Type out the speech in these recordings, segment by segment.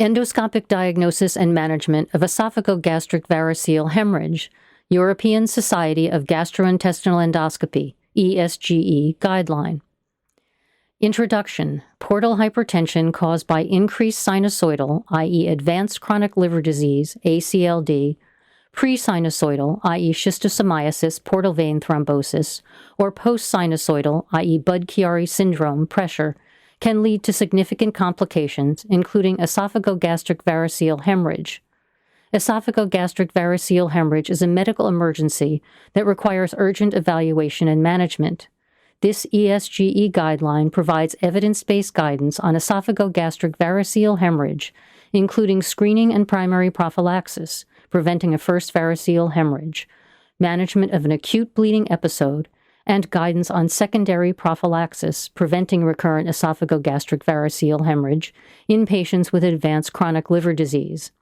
Endoscopic Diagnosis and Management of Esophagogastric Variceal Hemorrhage, European Society of Gastrointestinal Endoscopy, ESGE Guideline. Introduction: portal hypertension caused by increased sinusoidal, i.e. advanced chronic liver disease, ACLD, pre-sinusoidal, i.e. schistosomiasis, portal vein thrombosis, or post-sinusoidal, i.e. Budd-Chiari syndrome, pressure, can lead to significant complications, including esophagogastric variceal hemorrhage. Esophagogastric variceal hemorrhage is a medical emergency that requires urgent evaluation and management. This ESGE guideline provides evidence-based guidance on esophagogastric variceal hemorrhage, including screening and primary prophylaxis, preventing a first variceal hemorrhage, management of an acute bleeding episode, and guidance on secondary prophylaxis, preventing recurrent esophagogastric variceal hemorrhage in patients with advanced chronic liver disease.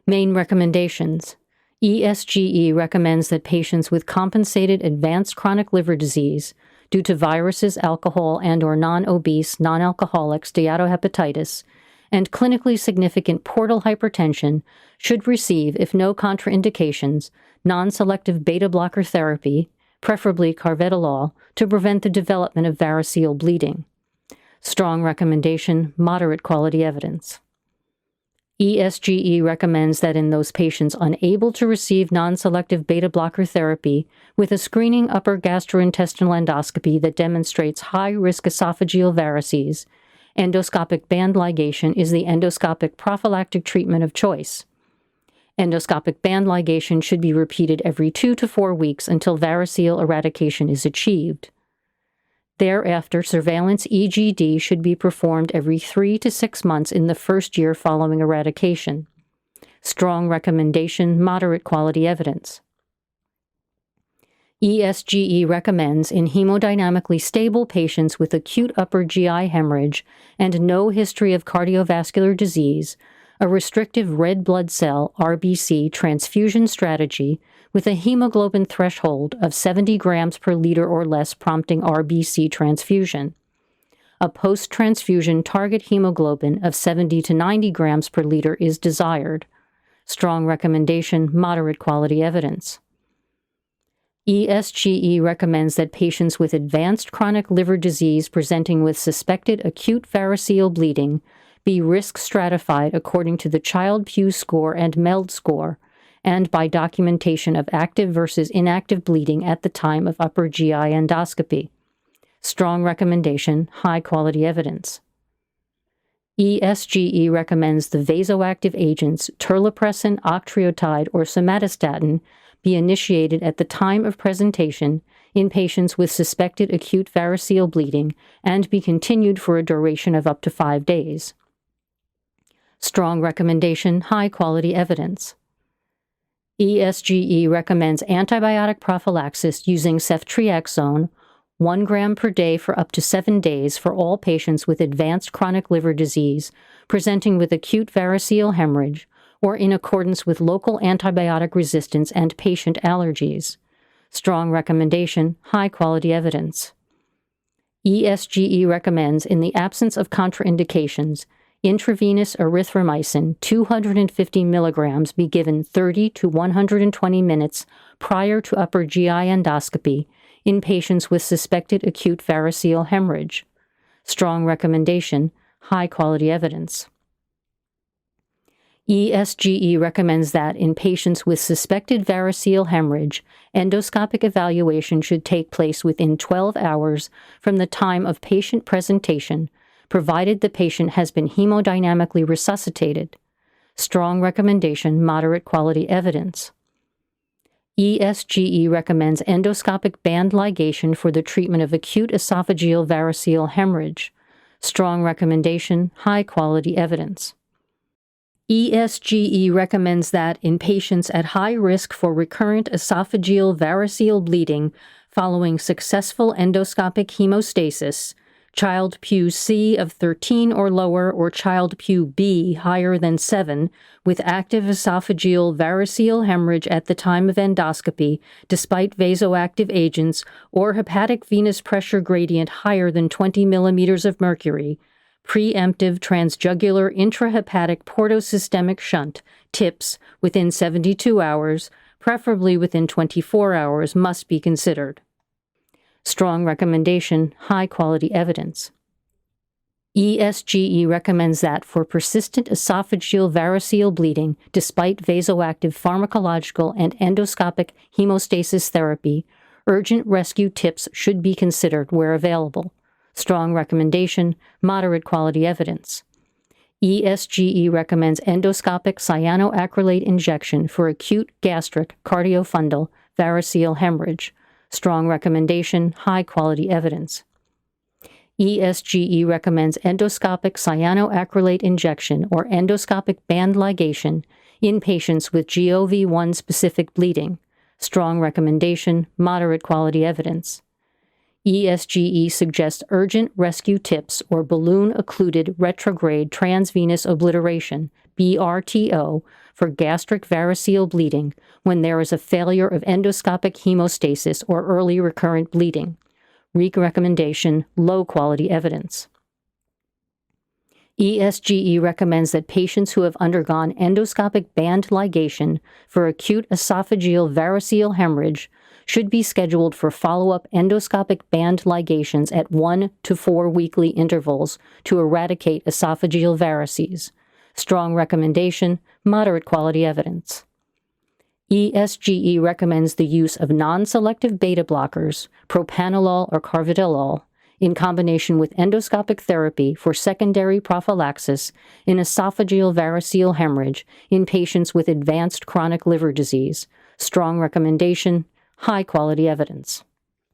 Main recommendations: ESGE recommends that patients with compensated advanced chronic liver disease due to viruses, alcohol, and/or non-obese, non-alcoholic steatohepatitis, and clinically significant portal hypertension should receive, if no contraindications, non-selective beta blocker therapy, preferably carvedilol, to prevent the development of variceal bleeding. Strong recommendation: moderate quality evidence. ESGE recommends that in those patients unable to receive non-selective beta blocker therapy with a screening upper gastrointestinal endoscopy that demonstrates high-risk esophageal varices, endoscopic band ligation is the endoscopic prophylactic treatment of choice. Endoscopic band ligation should be repeated every 2 to 4 weeks until variceal eradication is achieved. Thereafter, surveillance EGD should be performed every 3 to 6 months in the first year following eradication. Strong recommendation: moderate quality evidence. ESGE recommends in hemodynamically stable patients with acute upper GI hemorrhage and no history of cardiovascular disease, a restrictive red blood cell RBC transfusion strategy with a hemoglobin threshold of 70 grams per liter or less prompting RBC transfusion. A post-transfusion target hemoglobin of 70 to 90 grams per liter is desired. Strong recommendation: moderate quality evidence. ESGE recommends that patients with advanced chronic liver disease presenting with suspected acute variceal bleeding be risk stratified according to the Child-Pugh score and MELD score, and by documentation of active versus inactive bleeding at the time of upper GI endoscopy. Strong recommendation: high-quality evidence. ESGE recommends the vasoactive agents terlipressin, octreotide, or somatostatin be initiated at the time of presentation in patients with suspected acute variceal bleeding and be continued for a duration of up to 5 days. Strong recommendation: high-quality evidence. ESGE recommends antibiotic prophylaxis using ceftriaxone, 1 gram per day for up to 7 days for all patients with advanced chronic liver disease presenting with acute variceal hemorrhage or in accordance with local antibiotic resistance and patient allergies. Strong recommendation: high-quality evidence. ESGE recommends, in the absence of contraindications, intravenous erythromycin 250 milligrams be given 30 to 120 minutes prior to upper GI endoscopy in patients with suspected acute variceal hemorrhage. Strong recommendation: high-quality evidence. ESGE recommends that in patients with suspected variceal hemorrhage, endoscopic evaluation should take place within 12 hours from the time of patient presentation, provided the patient has been hemodynamically resuscitated. Strong recommendation: moderate quality evidence. ESGE recommends endoscopic band ligation for the treatment of acute esophageal variceal hemorrhage. Strong recommendation: high-quality evidence. ESGE recommends that in patients at high risk for recurrent esophageal variceal bleeding following successful endoscopic hemostasis, Child-Pugh C of 13 or lower or Child-Pugh B higher than 7 with active esophageal variceal hemorrhage at the time of endoscopy despite vasoactive agents or hepatic venous pressure gradient higher than 20 millimeters of mercury, preemptive transjugular intrahepatic portosystemic shunt, TIPS, within 72 hours, preferably within 24 hours, must be considered. Strong recommendation, high-quality evidence. ESGE recommends that for persistent esophageal variceal bleeding, despite vasoactive pharmacological and endoscopic hemostasis therapy, urgent rescue TIPS should be considered where available. Strong recommendation, moderate quality evidence. ESGE recommends endoscopic cyanoacrylate injection for acute gastric cardiofundal variceal hemorrhage. Strong recommendation, high quality evidence. ESGE recommends endoscopic cyanoacrylate injection or endoscopic band ligation in patients with GOV1 specific bleeding. Strong recommendation, moderate quality evidence. ESGE suggests urgent rescue TIPS or balloon-occluded retrograde transvenous obliteration, BRTO, for gastric variceal bleeding when there is a failure of endoscopic hemostasis or early recurrent bleeding. Recommendation, low-quality evidence. ESGE recommends that patients who have undergone endoscopic band ligation for acute esophageal variceal hemorrhage should be scheduled for follow-up endoscopic band ligations at 1 to 4 weekly intervals to eradicate esophageal varices. Strong recommendation, moderate quality evidence. ESGE recommends the use of non-selective beta blockers, propanolol or carvedilol, in combination with endoscopic therapy for secondary prophylaxis in esophageal variceal hemorrhage in patients with advanced chronic liver disease. Strong recommendation, high-quality evidence.